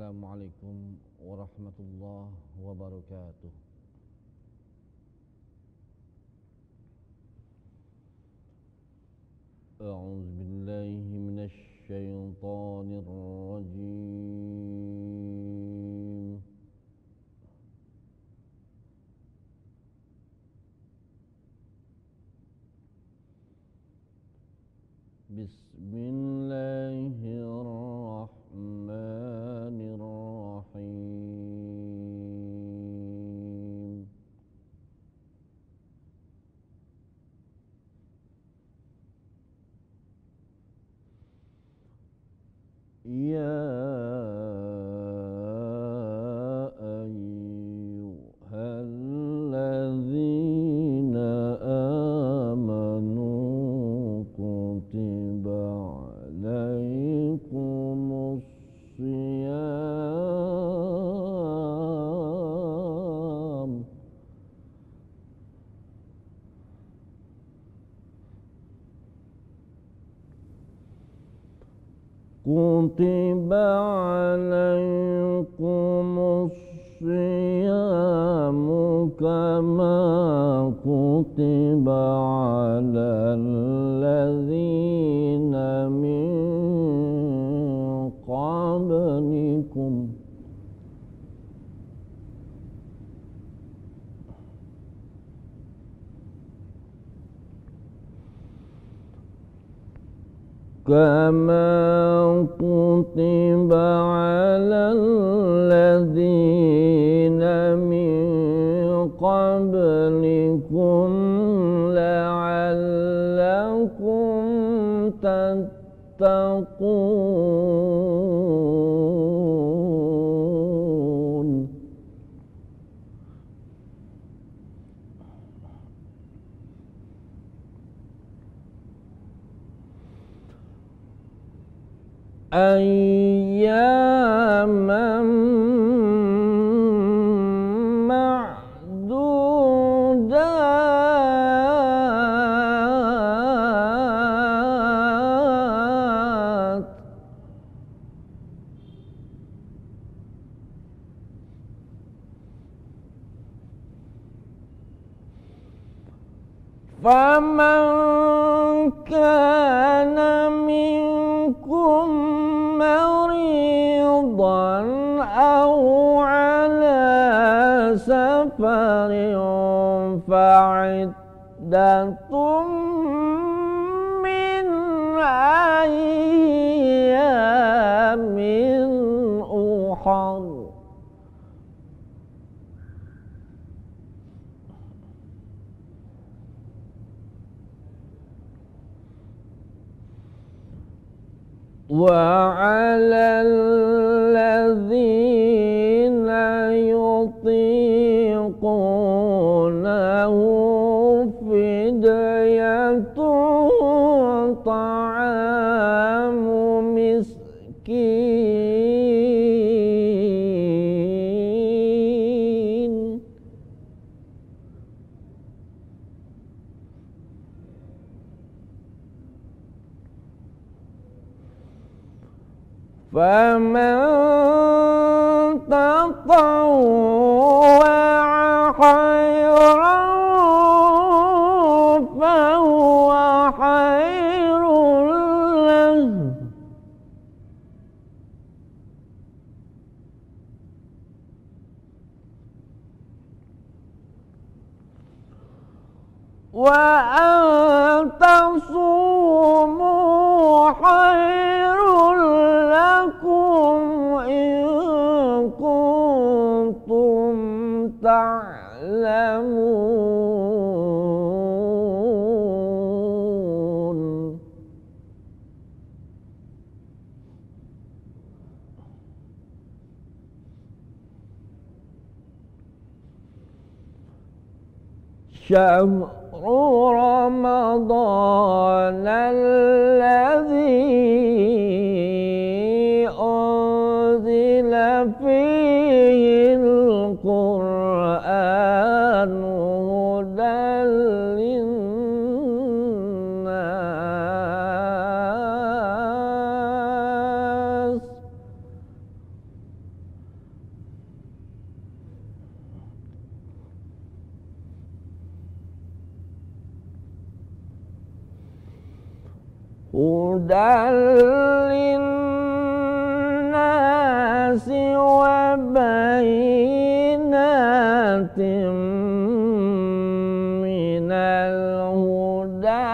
Assalamualaikum warahmatullahi wabarakatuh. A'udzu billahi minasy syaithanir rajim. Bismillahirrahmanirrahim. Ya ayyuhalladzina amanu kutiba alaikumus siyam kutiba alaikumus siyamu kama kutiba alal ladzina min qablikum kama kutiba alal ladzina min qablikum la'allakum tattaqun. Ayyaman ma'dudat. Faman kana minkum maridan aw ala safarin fa'iddatun min ayyamin ukhar. وعلى الذين يطيقونه فدية طعام مسكين فمن تطوع خيرا فهو خير له وأن تصوموا خير لكم إن كنتم تعلمون. شهر رمضان الذي أنزل فيه القرآن هدى للناس هدى للناس وبينات من الهدى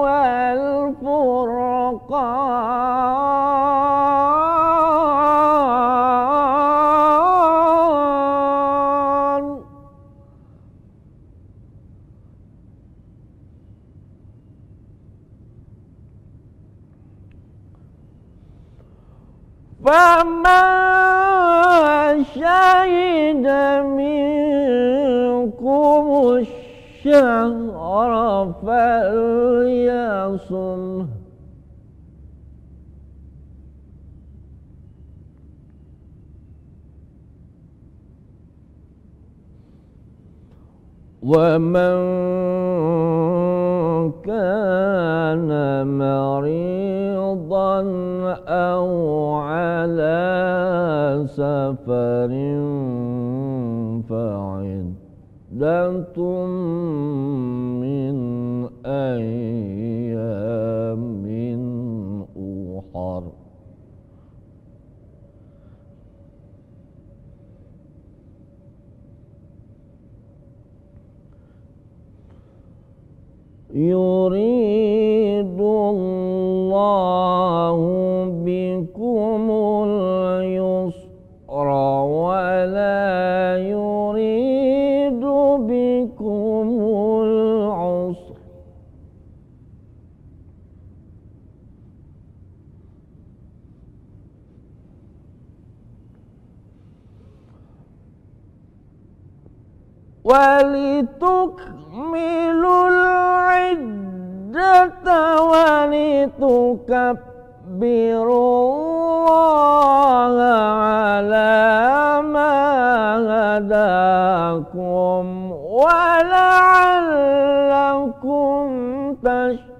والفرقان. فمن شهد منكم الشهر فليصمه، ومن كان مريضا أو على سفر فعدة من أيام أخر. يريد الله بكم اليسر ولا يريد بكم العسر، ولتكملوا العدة ولتكبروا الله على ما هداكم ولعلكم تشكرون.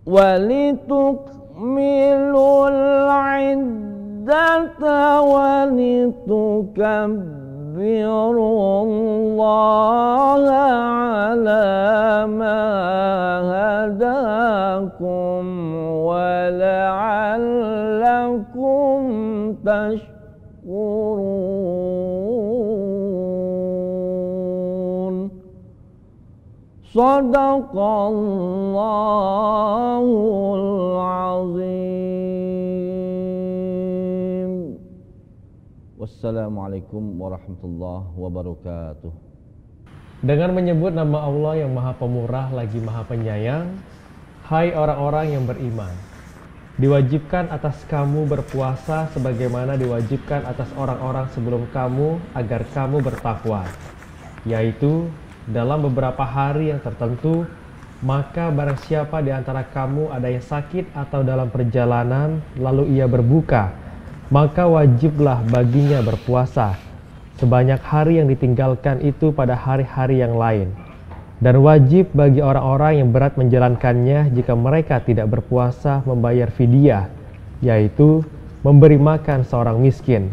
ولتكملوا العدة ولتكبروا الله على ما هداكم ولعلكم تشكرون. Sadaqallahul azim. Wassalamualaikum warahmatullahi wabarakatuh. Dengan menyebut nama Allah yang Maha Pemurah lagi Maha Penyayang, hai orang-orang yang beriman, diwajibkan atas kamu berpuasa sebagaimana diwajibkan atas orang-orang sebelum kamu agar kamu bertakwa, yaitu dalam beberapa hari yang tertentu. Maka barang siapa di antara kamu ada yang sakit atau dalam perjalanan lalu ia berbuka, maka wajiblah baginya berpuasa sebanyak hari yang ditinggalkan itu pada hari-hari yang lain. Dan wajib bagi orang-orang yang berat menjalankannya jika mereka tidak berpuasa membayar fidyah, yaitu memberi makan seorang miskin.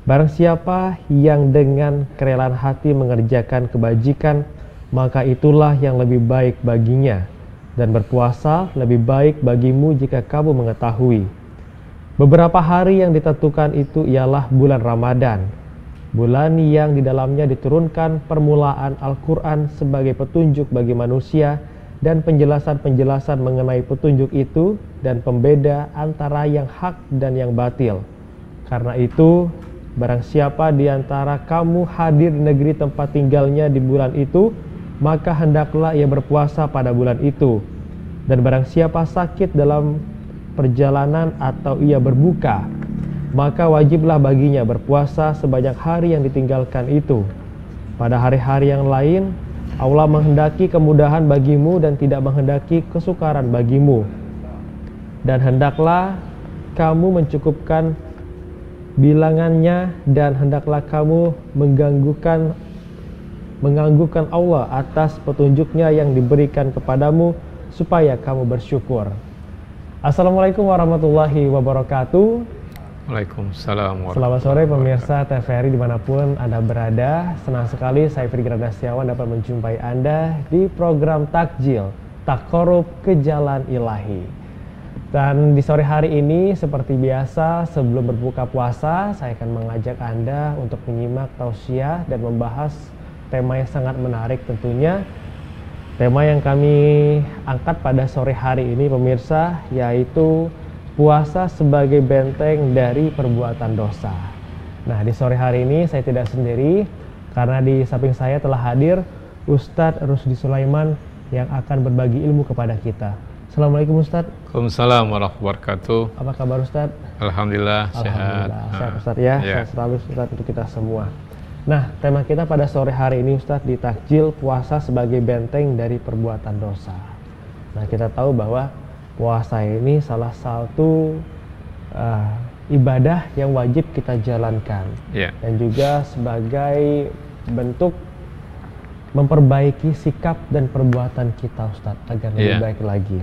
Barang siapa yang dengan kerelaan hati mengerjakan kebajikan, maka itulah yang lebih baik baginya, dan berpuasa lebih baik bagimu jika kamu mengetahui. Beberapa hari yang ditentukan itu ialah bulan Ramadan, bulan yang di dalamnya diturunkan permulaan Al-Quran sebagai petunjuk bagi manusia dan penjelasan-penjelasan mengenai petunjuk itu dan pembeda antara yang hak dan yang batil. Karena itu, barang siapa di antara kamu hadir di negeri tempat tinggalnya di bulan itu, maka hendaklah ia berpuasa pada bulan itu. Dan barang siapa sakit dalam perjalanan atau ia berbuka, maka wajiblah baginya berpuasa sebanyak hari yang ditinggalkan itu. Pada hari-hari yang lain, Allah menghendaki kemudahan bagimu dan tidak menghendaki kesukaran bagimu. Dan hendaklah kamu mencukupkan bilangannya, dan hendaklah kamu menganggukkan Allah atas petunjuknya yang diberikan kepadamu supaya kamu bersyukur. Assalamualaikum warahmatullahi wabarakatuh. Waalaikumsalam. Selamat sore pemirsa TVRI dimanapun Anda berada. Senang sekali saya Firly Gradasyawan dapat menjumpai Anda di program Takjil, Takorup ke Jalan Ilahi. Dan di sore hari ini seperti biasa sebelum berbuka puasa saya akan mengajak Anda untuk menyimak tausiah dan membahas tema yang sangat menarik tentunya. Tema yang kami angkat pada sore hari ini pemirsa yaitu puasa sebagai benteng dari perbuatan dosa. Nah, di sore hari ini saya tidak sendiri karena di samping saya telah hadir Ustadz Rusdi Sulaiman yang akan berbagi ilmu kepada kita. Assalamualaikum Ustadz. Waalaikumsalam warahmatullahi wabarakatuh. Apa kabar Ustadz? Alhamdulillah, sehat. Sehat Ustadz ya. Sehat selalu Ustadz untuk kita semua. Nah, tema kita pada sore hari ini Ustadz di Takjil puasa sebagai benteng dari perbuatan dosa. Nah, kita tahu bahwa puasa ini salah satu ibadah yang wajib kita jalankan dan juga sebagai bentuk memperbaiki sikap dan perbuatan kita Ustadz agar lebih baik lagi.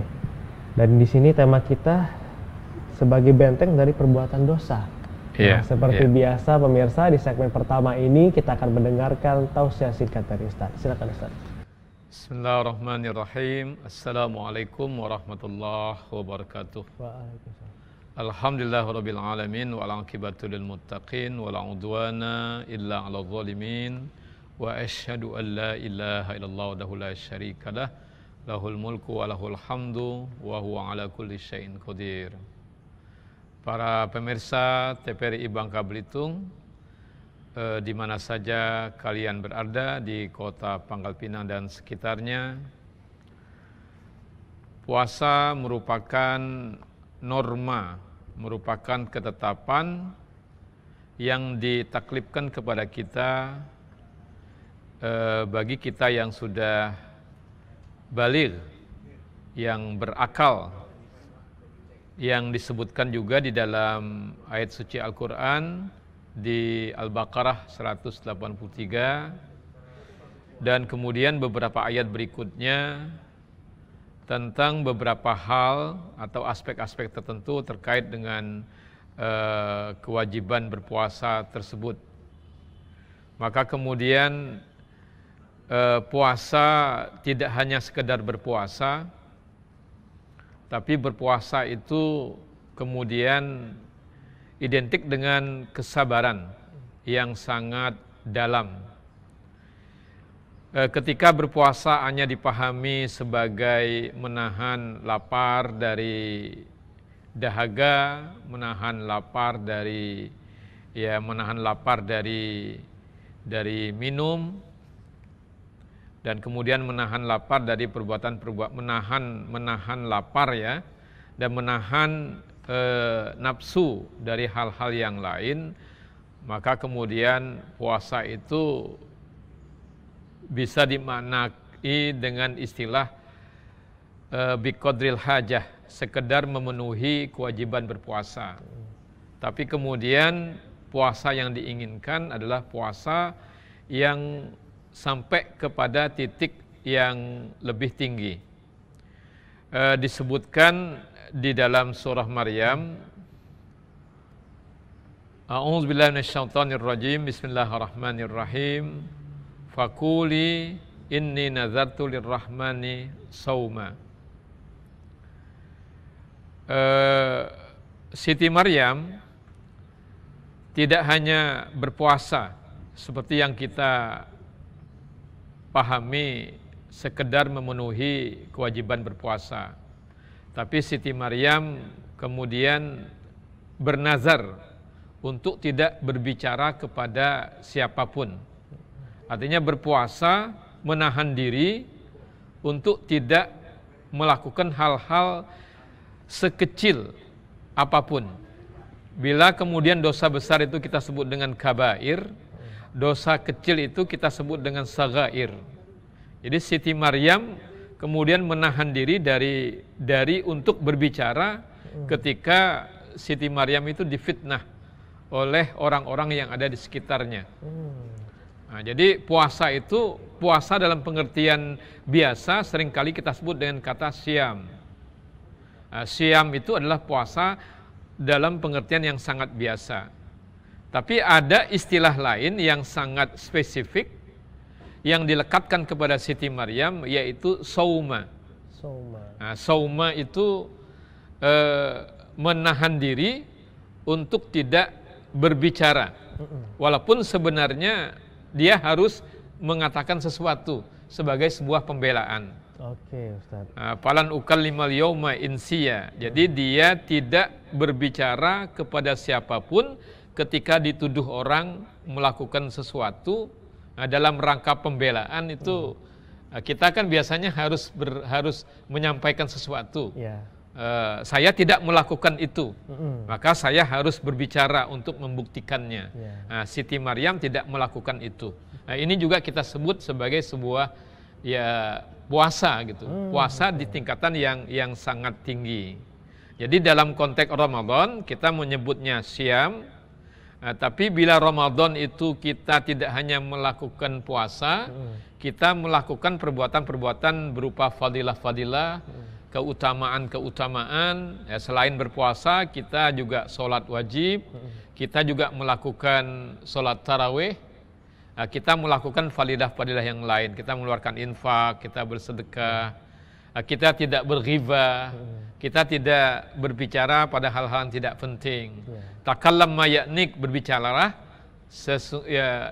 Dan di sini tema kita sebagai benteng dari perbuatan dosa. Nah, seperti biasa pemirsa di segmen pertama ini kita akan mendengarkan tausiah singkat dari Ustadz. Silakan Ustadz. Bismillahirrahmanirrahim. Assalamualaikum warahmatullahi wabarakatuh. Waalaikumsalam. Alhamdulillahirabbil alamin wal aqibatu lil muttaqin wala udwana illa 'alal zalimin wa asyhadu an la ilaha illallah wahdahu la syarikalah lahul mulku wa lahul hamdu wa huwa 'ala kulli syai'in qadir. Para pemirsa TVRI Bangka Belitung, di mana saja kalian berada di kota Pangkal Pinang dan sekitarnya, puasa merupakan norma, merupakan ketetapan yang ditaklifkan kepada kita bagi kita yang sudah baligh, yang berakal, yang disebutkan juga di dalam ayat suci Al-Quran di Al-Baqarah 183 dan kemudian beberapa ayat berikutnya tentang beberapa hal atau aspek-aspek tertentu terkait dengan kewajiban berpuasa tersebut. Maka kemudian puasa tidak hanya sekedar berpuasa, tapi berpuasa itu kemudian identik dengan kesabaran yang sangat dalam. Ketika berpuasa hanya dipahami sebagai menahan lapar dari dahaga, menahan lapar dari minum, dan kemudian menahan lapar dari menahan lapar ya, dan menahan nafsu dari hal-hal yang lain, maka kemudian puasa itu bisa dimaknai dengan istilah biqadril hajah, sekedar memenuhi kewajiban berpuasa. Tapi kemudian puasa yang diinginkan adalah puasa yang sampai kepada titik yang lebih tinggi. Disebutkan di dalam surah Maryam, A'udzubillahi minasyaitonirrajim, Bismillahirrahmanirrahim. Faquli inni nazartu lirrahmani sauma. Siti Maryam tidak hanya berpuasa seperti yang kita pahami sekedar memenuhi kewajiban berpuasa, tapi Siti Maryam kemudian bernazar untuk tidak berbicara kepada siapapun. Artinya berpuasa menahan diri untuk tidak melakukan hal-hal sekecil apapun. Bila kemudian dosa besar itu kita sebut dengan kabair, dosa kecil itu kita sebut dengan sagair. Jadi Siti Maryam kemudian menahan diri dari untuk berbicara ketika Siti Maryam itu difitnah oleh orang-orang yang ada di sekitarnya. Nah, jadi puasa itu, puasa dalam pengertian biasa seringkali kita sebut dengan kata siam. Siam itu adalah puasa dalam pengertian yang sangat biasa. Tapi ada istilah lain yang sangat spesifik yang dilekatkan kepada Siti Maryam, yaitu sauma. Nah, sauma itu menahan diri untuk tidak berbicara. Walaupun sebenarnya dia harus mengatakan sesuatu sebagai sebuah pembelaan. Oke, Ustaz. Falan ukallimal yauma insiya. Jadi dia tidak berbicara kepada siapapun ketika dituduh orang melakukan sesuatu. Dalam rangka pembelaan itu kita kan biasanya harus menyampaikan sesuatu. Saya tidak melakukan itu, maka saya harus berbicara untuk membuktikannya. Siti Maryam tidak melakukan itu. Ini juga kita sebut sebagai sebuah puasa gitu. Puasa di tingkatan yang sangat tinggi. Jadi dalam konteks Ramadan kita menyebutnya syam. Tapi bila Ramadan itu kita tidak hanya melakukan puasa, kita melakukan perbuatan-perbuatan berupa fadilah-fadilah, keutamaan-keutamaan. Selain berpuasa, kita juga sholat wajib, kita juga melakukan sholat tarawih, kita melakukan fadilah-fadilah yang lain. Kita mengeluarkan infak, kita bersedekah, kita tidak berghibah, kita tidak berbicara pada hal-hal yang tidak penting. Takallam ma ya'nik, berbicaralah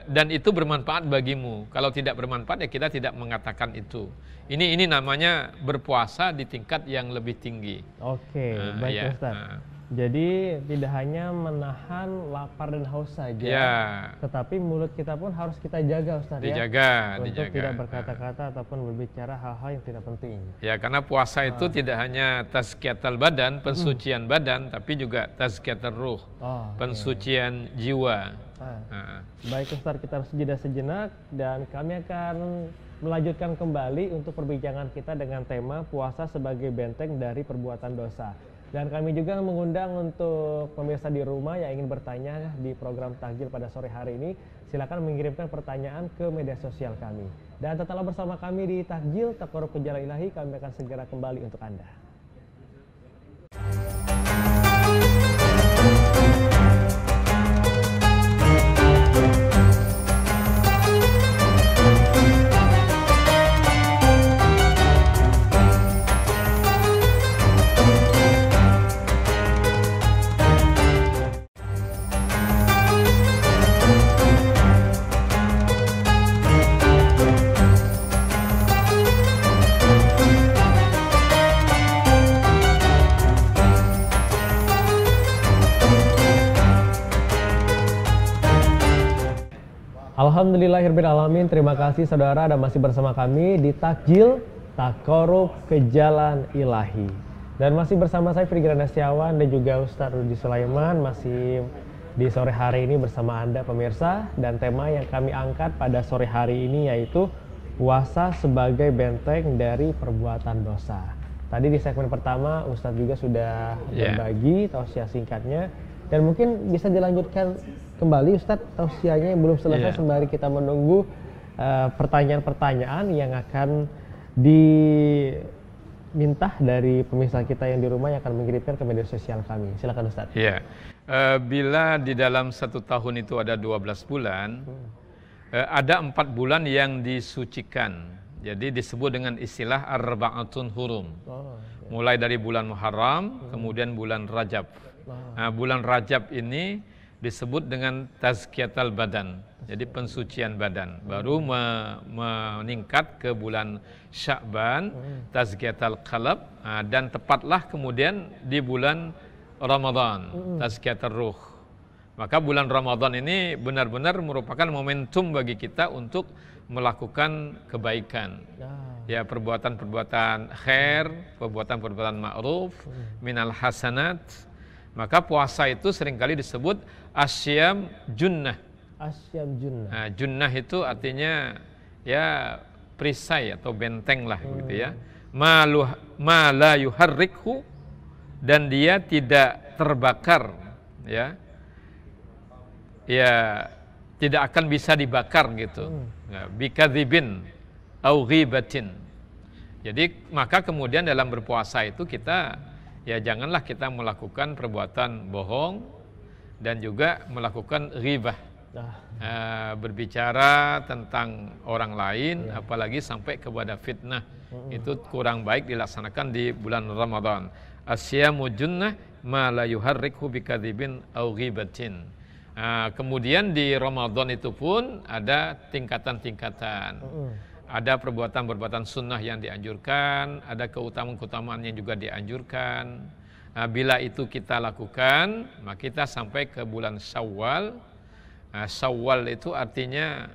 dan itu bermanfaat bagimu. Kalau tidak bermanfaat ya kita tidak mengatakan itu. Ini namanya berpuasa di tingkat yang lebih tinggi. Oke, baik Ustaz. Jadi tidak hanya menahan lapar dan haus saja, tetapi mulut kita pun harus kita jaga, Ustaz, dijaga, untuk tidak berkata-kata ataupun berbicara hal-hal yang tidak penting. Ya, karena puasa itu tidak hanya tazkiyatul badan, pensucian badan, tapi juga tazkiyatul ruh, pensucian jiwa. Baik Ustaz, kita harus jeda sejenak dan kami akan melanjutkan kembali untuk perbincangan kita dengan tema puasa sebagai benteng dari perbuatan dosa. Dan kami juga mengundang untuk pemirsa di rumah yang ingin bertanya di program Takjil pada sore hari ini, silakan mengirimkan pertanyaan ke media sosial kami. Dan tetaplah bersama kami di Takjil, Taqarrub ke Jalan Ilahi, kami akan segera kembali untuk Anda. Alhamdulillahirrahmanirrahim. Terima kasih saudara dan masih bersama kami di Takjil, Taqarrub ke Jalan Ilahi. Dan masih bersama saya Firigran Setiawan dan juga Ustadz Rudi Sulaiman masih di sore hari ini bersama Anda pemirsa. Dan tema yang kami angkat pada sore hari ini yaitu puasa sebagai benteng dari perbuatan dosa. Tadi di segmen pertama Ustadz juga sudah berbagi tausiah singkatnya. Dan mungkin bisa dilanjutkan kembali Ustadz tausiahnya yang belum selesai sembari kita menunggu pertanyaan-pertanyaan yang akan diminta dari pemirsa kita yang di rumah yang akan mengirimkan ke media sosial kami. Silakan Ustadz. Bila di dalam 1 tahun itu ada 12 bulan, ada 4 bulan yang disucikan. Jadi disebut dengan istilah arba'atun hurum. Mulai dari bulan Muharram, kemudian bulan Rajab. Bulan Rajab ini disebut dengan tazkiyatul badan, jadi pensucian badan. Baru meningkat ke bulan Sya'ban, tazkiyatul qalb, dan tepatlah kemudian di bulan Ramadan, tazkiyatul ruh. Maka bulan Ramadan ini benar-benar merupakan momentum bagi kita untuk melakukan kebaikan. Ya, perbuatan-perbuatan khair, perbuatan-perbuatan ma'ruf, minal hasanat. Maka puasa itu seringkali disebut asyam junnah. Asyam junnah. Junnah itu artinya ya perisai atau benteng lah gitu ya. Ma la yuharrikhu, dan dia tidak terbakar ya. Ya tidak akan bisa dibakar gitu. Bikadzibin au ghibatin. Jadi maka kemudian dalam berpuasa itu kita ya janganlah kita melakukan perbuatan bohong dan juga melakukan ghibah. Berbicara tentang orang lain, apalagi sampai kepada fitnah, itu kurang baik dilaksanakan di bulan Ramadan. Asyamu junnah ma la yuharrikhu bikadzibin au ghibatin. Kemudian di Ramadan itu pun ada tingkatan-tingkatan. Ada perbuatan-perbuatan sunnah yang dianjurkan, ada keutamaan-keutamaan yang juga dianjurkan. Bila itu kita lakukan, maka kita sampai ke bulan Syawal. Syawal itu artinya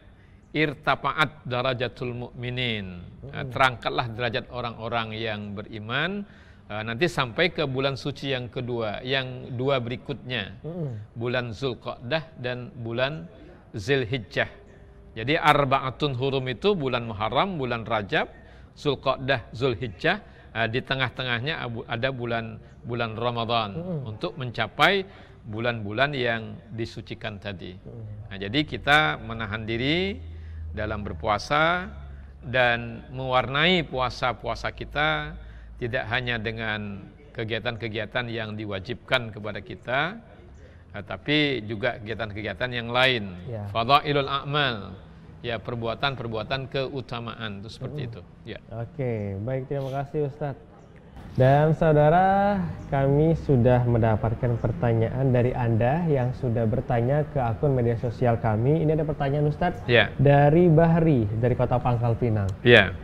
irtafa'at darajatul mu'minin. Terangkatlah derajat orang-orang yang beriman. Nanti sampai ke bulan suci yang kedua, yang dua berikutnya, bulan Zulqa'dah dan bulan Zulhijjah. Jadi arba'atun hurum itu bulan Muharram, bulan Rajab, Zulqa'dah, Zulhijjah. Di tengah-tengahnya ada bulan Ramadan untuk mencapai bulan-bulan yang disucikan tadi. Jadi kita menahan diri dalam berpuasa dan mewarnai puasa-puasa kita tidak hanya dengan kegiatan-kegiatan yang diwajibkan kepada kita, tapi juga kegiatan-kegiatan yang lain. Fadhailul a'mal, ya perbuatan-perbuatan keutamaan itu seperti itu. Ya. Oke, baik, terima kasih Ustadz. Dan saudara, kami sudah mendapatkan pertanyaan dari Anda yang sudah bertanya ke akun media sosial kami. Ini ada pertanyaan Ustadz dari Bahri, dari Kota Pangkal Pinang.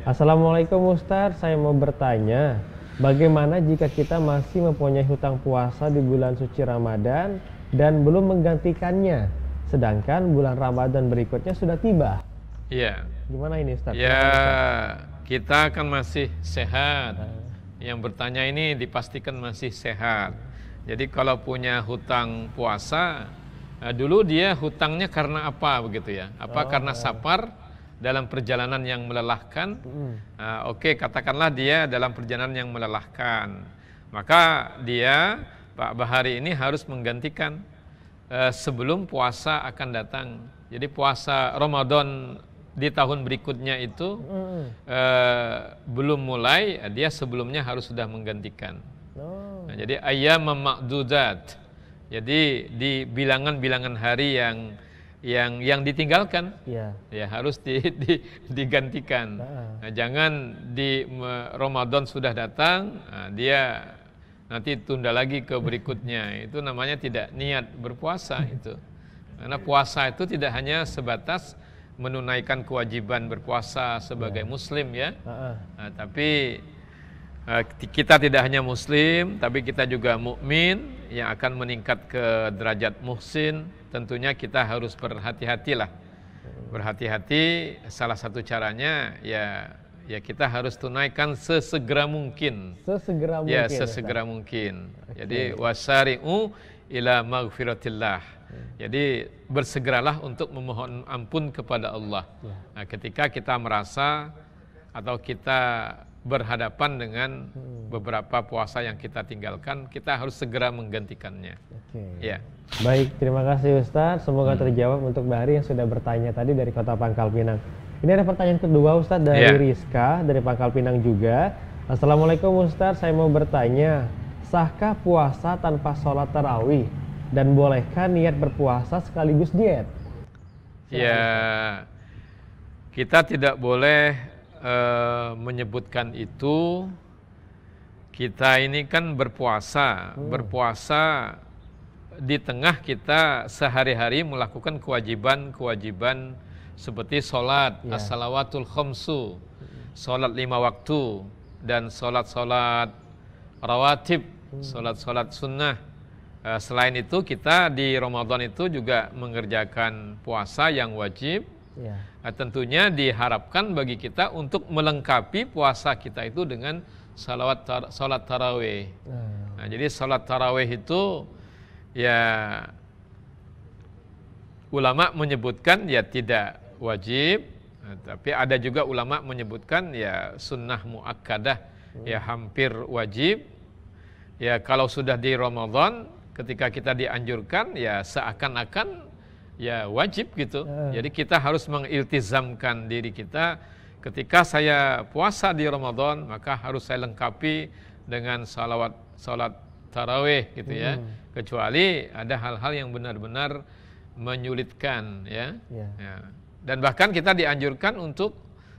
Assalamualaikum Ustadz, saya mau bertanya, bagaimana jika kita masih mempunyai hutang puasa di bulan suci Ramadan dan belum menggantikannya, sedangkan bulan Ramadan berikutnya sudah tiba? Gimana ini Ustadz? Kita kan masih sehat. Yang bertanya ini dipastikan masih sehat. Jadi kalau punya hutang puasa, dulu dia hutangnya karena apa begitu ya? Apa karena safar dalam perjalanan yang melelahkan? Oke, katakanlah dia dalam perjalanan yang melelahkan. Maka dia, Pak Bahari ini harus menggantikan sebelum puasa akan datang. Jadi puasa Ramadan di tahun berikutnya itu belum mulai, dia sebelumnya harus sudah menggantikan. Jadi ayyam ma'dudat. Jadi di bilangan-bilangan hari yang ditinggalkan, ya harus digantikan. Jangan di Ramadan sudah datang, dia nanti tunda lagi ke berikutnya. Itu namanya tidak niat berpuasa itu. Karena puasa itu tidak hanya sebatas menunaikan kewajiban berpuasa sebagai muslim ya, tapi kita tidak hanya muslim, tapi kita juga mukmin yang akan meningkat ke derajat muhsin. Tentunya kita harus berhati-hatilah. Berhati-hati, salah satu caranya ya kita harus tunaikan sesegera mungkin. Sesegera mungkin. Jadi wasari'u ila maghfiratillah. Jadi bersegeralah untuk memohon ampun kepada Allah. Ketika kita merasa atau kita berhadapan dengan beberapa puasa yang kita tinggalkan, kita harus segera menggantikannya. Baik, terima kasih Ustadz. Semoga terjawab untuk Bahari yang sudah bertanya tadi dari Kota Pangkal Pinang. Ini ada pertanyaan kedua Ustadz dari Rizka dari Pangkal Pinang juga. Assalamualaikum Ustadz, saya mau bertanya, sahkah puasa tanpa sholat tarawih? Dan bolehkah niat berpuasa sekaligus diet? Kita tidak boleh menyebutkan itu. Kita ini kan berpuasa di tengah kita sehari-hari melakukan kewajiban seperti sholat, as-salawatul khamsu, sholat 5 waktu, dan sholat rawatib, sholat sunnah. Selain itu kita di Ramadan itu juga mengerjakan puasa yang wajib. Tentunya diharapkan bagi kita untuk melengkapi puasa kita itu dengan sholat tarawih. Jadi sholat tarawih itu ya ulama menyebutkan ya tidak wajib, tapi ada juga ulama menyebutkan ya sunnah muakkadah, ya hampir wajib. Ya kalau sudah di Ramadan, ketika kita dianjurkan ya seakan-akan ya wajib gitu. Jadi kita harus mengiltizamkan diri kita. Ketika saya puasa di Ramadan, maka harus saya lengkapi dengan salat tarawih gitu ya, kecuali ada hal-hal yang benar-benar menyulitkan ya. Ya. Dan bahkan kita dianjurkan untuk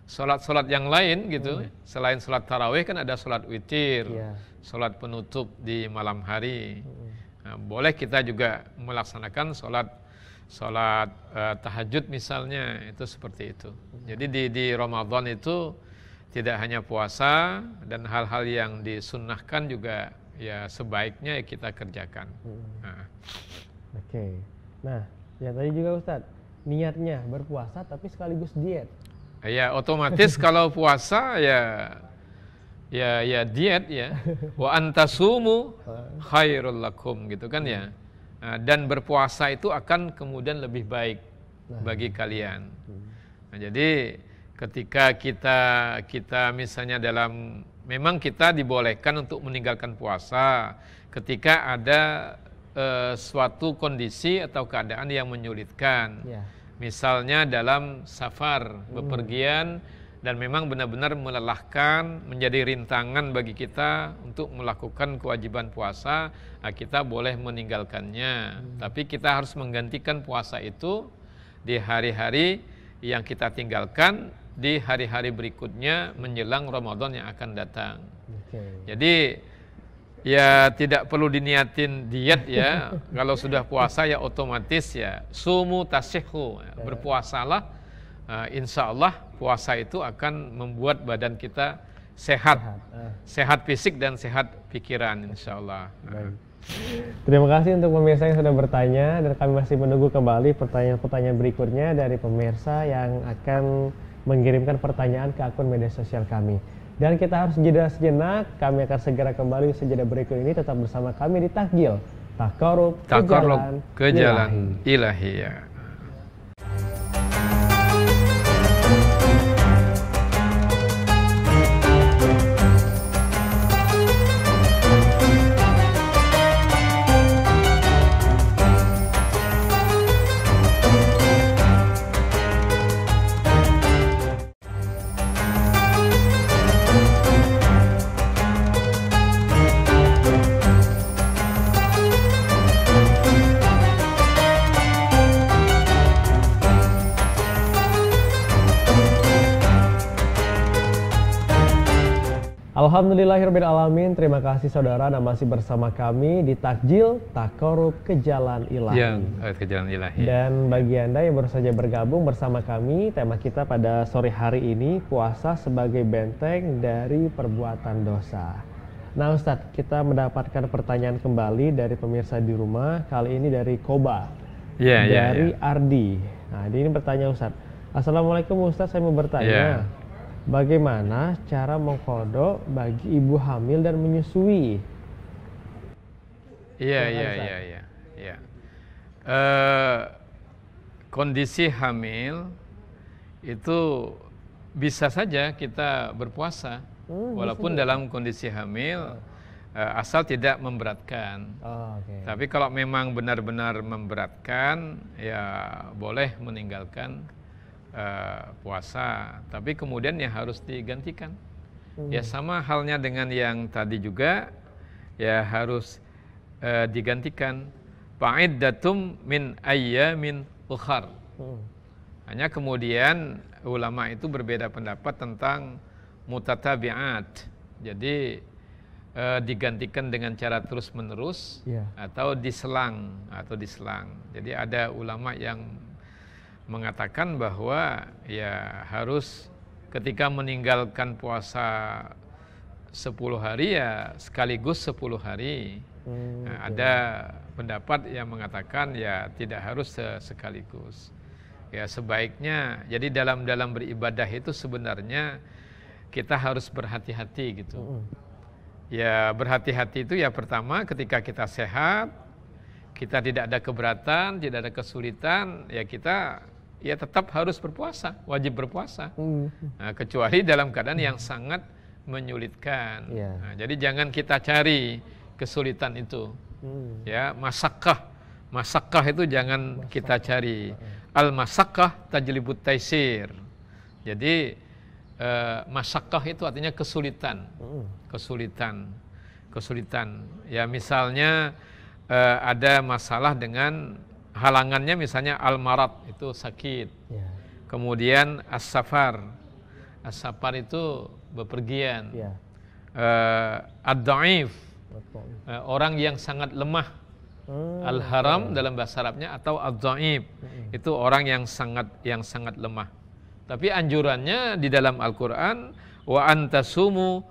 salat-salat yang lain gitu, selain salat tarawih kan ada salat witir, salat penutup di malam hari. Nah, boleh kita juga melaksanakan salat tahajud misalnya, itu seperti itu. Jadi di Ramadan itu tidak hanya puasa, dan hal-hal yang disunnahkan juga ya sebaiknya kita kerjakan. Oke. Nah, ya tadi juga Ustadz, niatnya berpuasa tapi sekaligus diet. Ya otomatis kalau puasa ya diet ya. Wa antasumu khairul lakum gitu kan ya. Dan berpuasa itu akan kemudian lebih baik bagi kalian. Nah, jadi ketika kita misalnya memang kita dibolehkan untuk meninggalkan puasa ketika ada suatu kondisi atau keadaan yang menyulitkan. Misalnya dalam safar, bepergian, dan memang benar-benar melelahkan, menjadi rintangan bagi kita untuk melakukan kewajiban puasa, kita boleh meninggalkannya. Tapi kita harus menggantikan puasa itu di hari-hari yang kita tinggalkan, di hari-hari berikutnya menjelang Ramadan yang akan datang. Jadi ya tidak perlu diniatin diet ya. Kalau sudah puasa ya otomatis ya sumu tasihhu, berpuasalah. Insya Allah puasa itu akan membuat badan kita sehat fisik dan sehat pikiran insya Allah. Terima kasih untuk pemirsa yang sudah bertanya, dan kami masih menunggu kembali pertanyaan-pertanyaan berikutnya dari pemirsa yang akan mengirimkan pertanyaan ke akun media sosial kami. Dan kita harus jeda sejenak, kami akan segera kembali sejenak berikut ini. Tetap bersama kami di Takjil Taqarrub ke Jalan Ilahi ya. Alhamdulillahirrahmanirrahim. Terima kasih saudara, dan masih bersama kami di Takjil Taqarrub ke Jalan Ilahi. Ke Jalan Ilahi. Dan bagi Anda yang baru saja bergabung bersama kami, tema kita pada sore hari ini, puasa sebagai benteng dari perbuatan dosa. Nah Ustadz, kita mendapatkan pertanyaan kembali dari pemirsa di rumah, kali ini dari Koba, dari Ardi. Nah ini bertanya Ustadz, Assalamualaikum Ustadz, saya mau bertanya, bagaimana cara mengqadha bagi ibu hamil dan menyusui? Iya. Kondisi hamil itu bisa saja kita berpuasa, walaupun dalam kondisi hamil, asal tidak memberatkan. Tapi kalau memang benar-benar memberatkan, ya boleh meninggalkan puasa, tapi kemudian ya harus digantikan. Ya sama halnya dengan yang tadi juga, ya harus digantikan. Fa'iddatum min ayyamin ukhar. Hanya kemudian ulama itu berbeda pendapat tentang mutatabi'at. Jadi digantikan dengan cara terus-menerus atau diselang. Jadi ada ulama yang mengatakan bahwa ya harus ketika meninggalkan puasa 10 hari ya sekaligus 10 hari. Ada pendapat yang mengatakan ya tidak harus sekaligus. Ya sebaiknya, jadi dalam beribadah itu sebenarnya kita harus berhati-hati gitu. Ya berhati-hati itu ya pertama ketika kita sehat, kita tidak ada keberatan, tidak ada kesulitan, ya kita ya tetap harus berpuasa, wajib berpuasa. Nah, kecuali dalam keadaan yang sangat menyulitkan. Nah, jadi jangan kita cari kesulitan itu. Ya, masakkah itu jangan kita cari. Al-masakkah tajlibut taisir. Jadi masakkah itu artinya kesulitan. kesulitan. Ya misalnya ada masalah dengan halangannya, misalnya al-marad itu sakit. Ya. Kemudian as-safar. As-safar itu bepergian. Ya. Ad-dhaif, Betul. orang yang sangat lemah. Al-haram dalam bahasa Arabnya, atau ad-dhaif, itu orang yang sangat lemah. Tapi anjurannya di dalam Al-Qur'an, wa antasumu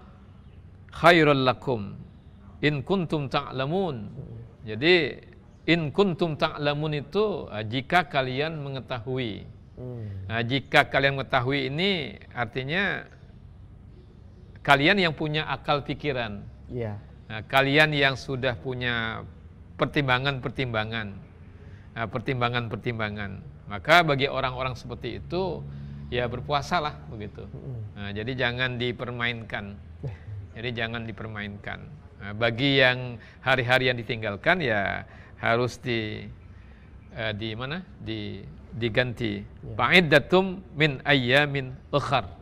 khairul lakum in kuntum ta'lamun. Jadi in kuntum ta'lamun itu jika kalian mengetahui. Nah, jika kalian mengetahui ini artinya kalian yang punya akal pikiran. Iya. Nah, kalian yang sudah punya pertimbangan-pertimbangan. Nah, pertimbangan-pertimbangan. Maka bagi orang-orang seperti itu ya berpuasalah begitu. Nah, jadi jangan dipermainkan. Jadi jangan dipermainkan. Nah, bagi yang hari-hari yang ditinggalkan ya harus diganti. Fa'iddatum min ayyamin ukhar.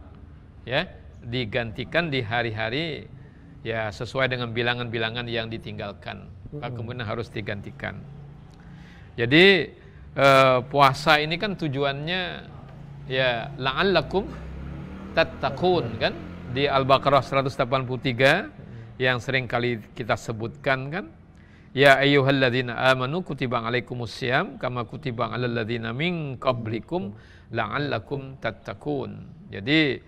Ya, digantikan di hari-hari ya sesuai dengan bilangan-bilangan yang ditinggalkan. Kemudian harus digantikan. Jadi puasa ini kan tujuannya ya la'allakum tattaqun kan, di Al-Baqarah 183 yang sering kali kita sebutkan kan, ya ayyuhalladzina amanu kutiba alaikumussyam kama kutiba alal ladzina min qablikum la'allakum tattaqun. Jadi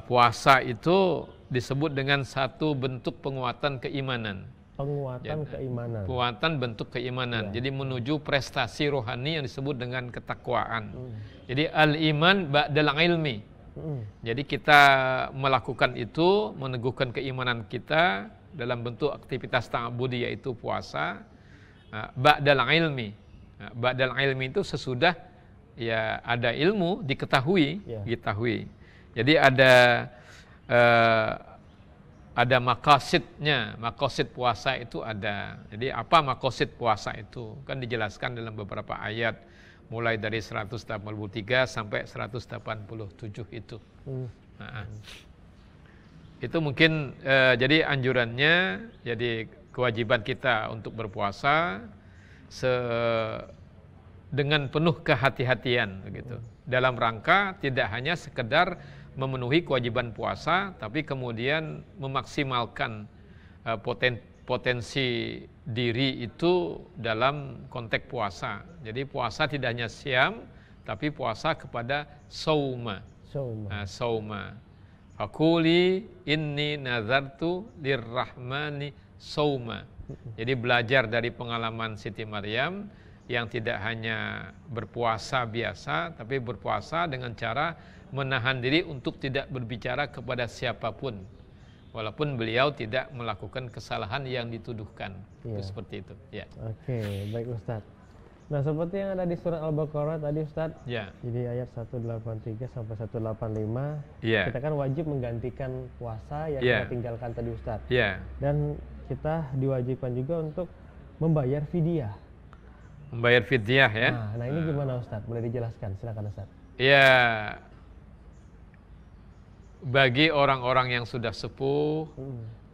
puasa itu disebut dengan satu bentuk penguatan keimanan. Penguatan bentuk keimanan. Ya. Jadi menuju prestasi rohani yang disebut dengan ketakwaan. Jadi al-iman ba'dal ilmi. Jadi kita melakukan itu, meneguhkan keimanan kita dalam bentuk aktivitas ta'abudi yaitu puasa. Ba'dal ilmi. Ba'dal ilmi itu sesudah ya ada ilmu diketahui, diketahui. Jadi ada maqasidnya, maqasid puasa itu ada. Jadi apa maqasid puasa itu? Kan dijelaskan dalam beberapa ayat, mulai dari 183 sampai 187 itu. Nah, itu mungkin jadi anjurannya, jadi kewajiban kita untuk berpuasa dengan penuh kehati-hatian begitu. Dalam rangka tidak hanya sekedar memenuhi kewajiban puasa, tapi kemudian memaksimalkan potensi diri itu dalam konteks puasa. Jadi puasa tidak hanya siam, tapi puasa kepada sauma. Sauma. Fakuli inni nazartu lirrahmani sauma. Jadi belajar dari pengalaman Siti Maryam yang tidak hanya berpuasa biasa, tapi berpuasa dengan cara menahan diri untuk tidak berbicara kepada siapapun, walaupun beliau tidak melakukan kesalahan yang dituduhkan. Itu seperti itu. Ya. Oke, baik Ustadz. Nah, seperti yang ada di surat Al-Baqarah tadi Ustadz. Ya. Jadi ayat 183 sampai 185. Ya. Kita kan wajib menggantikan puasa yang kita tinggalkan tadi Ustadz. Ya. Dan kita diwajibkan juga untuk membayar fidyah. Membayar fidyah ya. Nah, ini gimana Ustadz? Boleh dijelaskan? Silakan Ustadz. Ya. Bagi orang-orang yang sudah sepuh,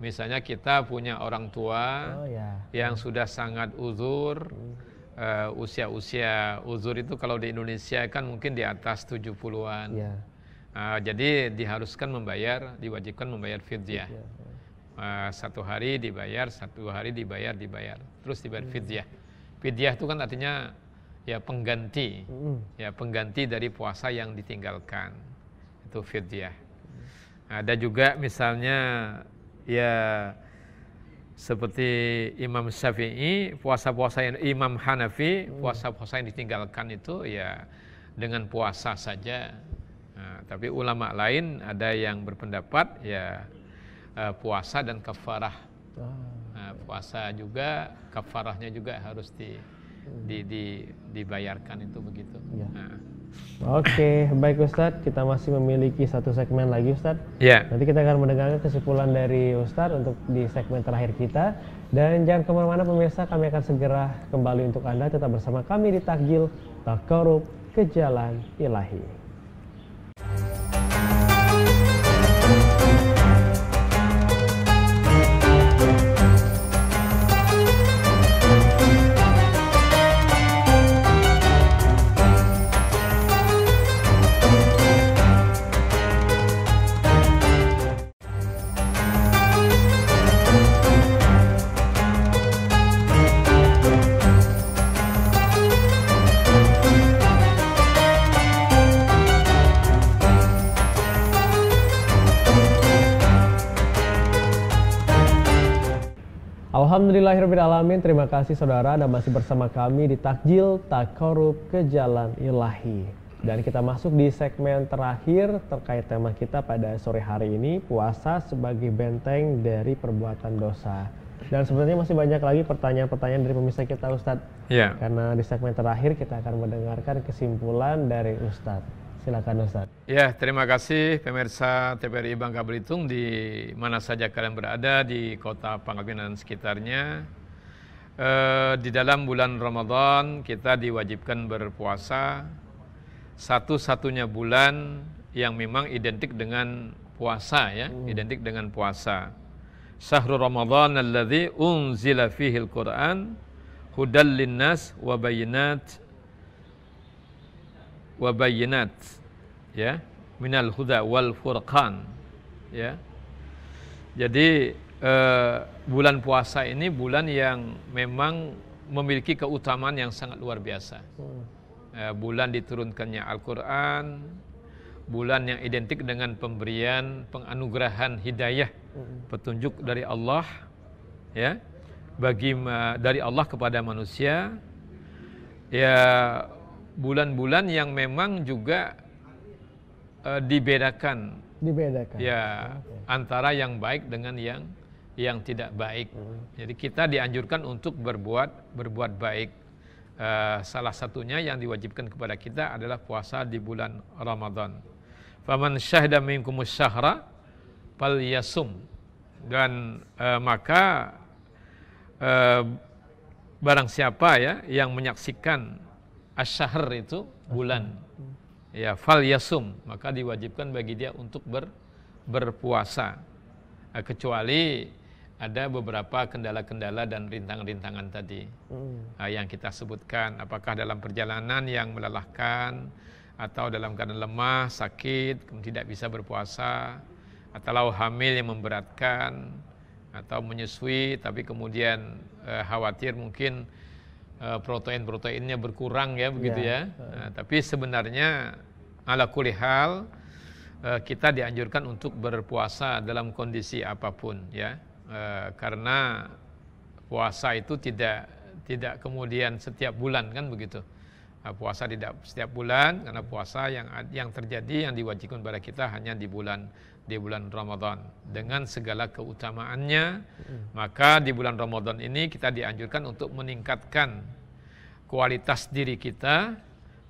misalnya kita punya orang tua yang sudah sangat uzur, usia-usia uzur itu kalau di Indonesia kan mungkin di atas 70-an. Jadi diharuskan diwajibkan membayar fidyah. 1 hari dibayar, 1 hari dibayar, terus dibayar fidyah. Fidyah itu kan artinya ya pengganti, ya pengganti dari puasa yang ditinggalkan. Itu fidyah. Ada juga misalnya ya seperti Imam Syafi'i, puasa-puasa yang Imam Hanafi, puasa-puasa yang ditinggalkan itu ya dengan puasa saja. Tapi ulama lain ada yang berpendapat ya puasa dan kafarah. Puasa juga, kafarahnya juga harus dibayarkan itu begitu. Oke, baik Ustadz, kita masih memiliki satu segmen lagi Ustadz. Nanti kita akan mendengarkan kesimpulan dari Ustadz untuk di segmen terakhir kita. Dan jangan kemana-mana pemirsa, kami akan segera kembali untuk Anda. Tetap bersama kami di Takjil Taqarrub ke Jalan Ilahi. Alhamdulillahirrahmanirrahim. Terima kasih saudara Anda masih bersama kami di Takjil Takarub ke Jalan Ilahi. Dan kita masuk di segmen terakhir terkait tema kita pada sore hari ini, puasa sebagai benteng dari perbuatan dosa. Dan sebenarnya masih banyak lagi pertanyaan-pertanyaan dari pemirsa kita, Ustadz. Ya. Karena di segmen terakhir kita akan mendengarkan kesimpulan dari Ustadz. Silakan Ustadz. Ya, terima kasih pemirsa TVRI Bangka Belitung di mana saja kalian berada di kota Pangkal Pinang dan sekitarnya. Di dalam bulan Ramadan kita diwajibkan berpuasa, satu-satunya bulan yang memang identik dengan puasa ya, identik dengan puasa. Syahrul Ramadan alladzi unzila fihi al-Qur'an hudal linnas wa bayyinat ya minal huda wal furqan ya. Jadi bulan puasa ini bulan yang memang memiliki keutamaan yang sangat luar biasa. Bulan diturunkannya Al-Qur'an, bulan yang identik dengan pemberian penganugerahan hidayah, petunjuk dari Allah ya, dari Allah kepada manusia. Ya, bulan-bulan yang memang juga dibedakan ya, antara yang baik dengan yang tidak baik. Jadi kita dianjurkan untuk berbuat baik. Salah satunya yang diwajibkan kepada kita adalah puasa di bulan Ramadan. Faman syahida minkumus syahra falyasum. Dan maka barang siapa ya yang menyaksikan asy-syahr itu bulan, ya falyasum, maka diwajibkan bagi dia untuk berpuasa. Kecuali ada beberapa kendala-kendala dan rintangan-rintangan tadi yang kita sebutkan, apakah dalam perjalanan yang melelahkan, atau dalam keadaan lemah, sakit, tidak bisa berpuasa, atau hamil yang memberatkan, atau menyusui tapi kemudian khawatir mungkin protein-proteinnya berkurang ya, begitu ya. Tapi sebenarnya ala kulli hal kita dianjurkan untuk berpuasa dalam kondisi apapun ya. Karena puasa itu tidak kemudian setiap bulan kan begitu. Puasa tidak setiap bulan, karena puasa yang terjadi yang diwajibkan pada kita hanya di bulan Ramadan dengan segala keutamaannya. Maka di bulan Ramadan ini kita dianjurkan untuk meningkatkan kualitas diri kita,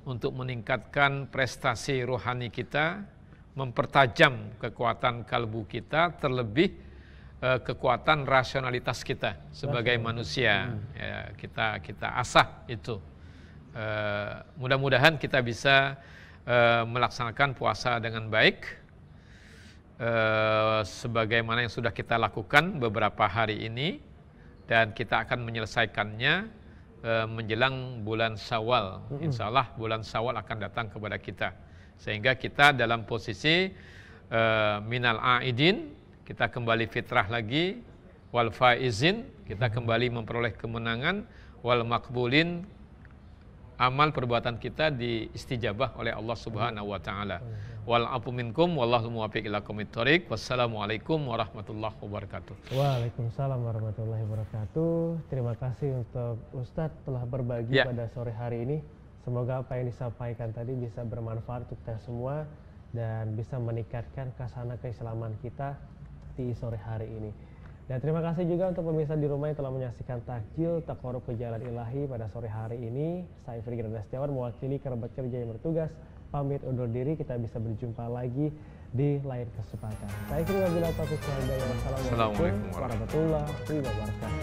untuk meningkatkan prestasi rohani kita, mempertajam kekuatan kalbu kita, terlebih kekuatan rasionalitas kita sebagai manusia. Ya, kita asah itu. Mudah-mudahan kita bisa melaksanakan puasa dengan baik, sebagaimana yang sudah kita lakukan beberapa hari ini, dan kita akan menyelesaikannya menjelang bulan Syawal. Insya Allah bulan Syawal akan datang kepada kita, sehingga kita dalam posisi minal aidin, kita kembali fitrah lagi, wal faizin, kita kembali memperoleh kemenangan, wal makbulin, amal perbuatan kita diistijabah oleh Allah Subhanahu wa taala. Wal afu minkum wallahu muwaffiq ila aqwamit thoriq. Wassalamualaikum warahmatullahi wabarakatuh. Waalaikumsalam warahmatullahi wabarakatuh. Terima kasih untuk Ustadz telah berbagi pada sore hari ini. Semoga apa yang disampaikan tadi bisa bermanfaat untuk kita semua dan bisa meningkatkan khazanah keislaman kita di sore hari ini. Dan terima kasih juga untuk pemirsa di rumah yang telah menyaksikan Takjil Takarub ke Jalan Ilahi pada sore hari ini. Saya Firgi Setiawan mewakili kerabat kerja yang bertugas pamit undur diri. Kita bisa berjumpa lagi di lain kesempatan. Saya Firgi Wabillahi Taufiq wal Hidayah. Wassalamualaikum warahmatullahi wabarakatuh.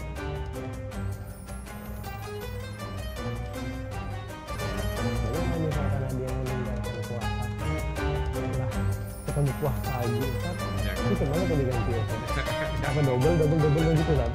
Kalau misalkan ada yang meninggalkan puasa, kita berpuasa lagi, itu kemana tadi ganti ya? Apa double gitu kan?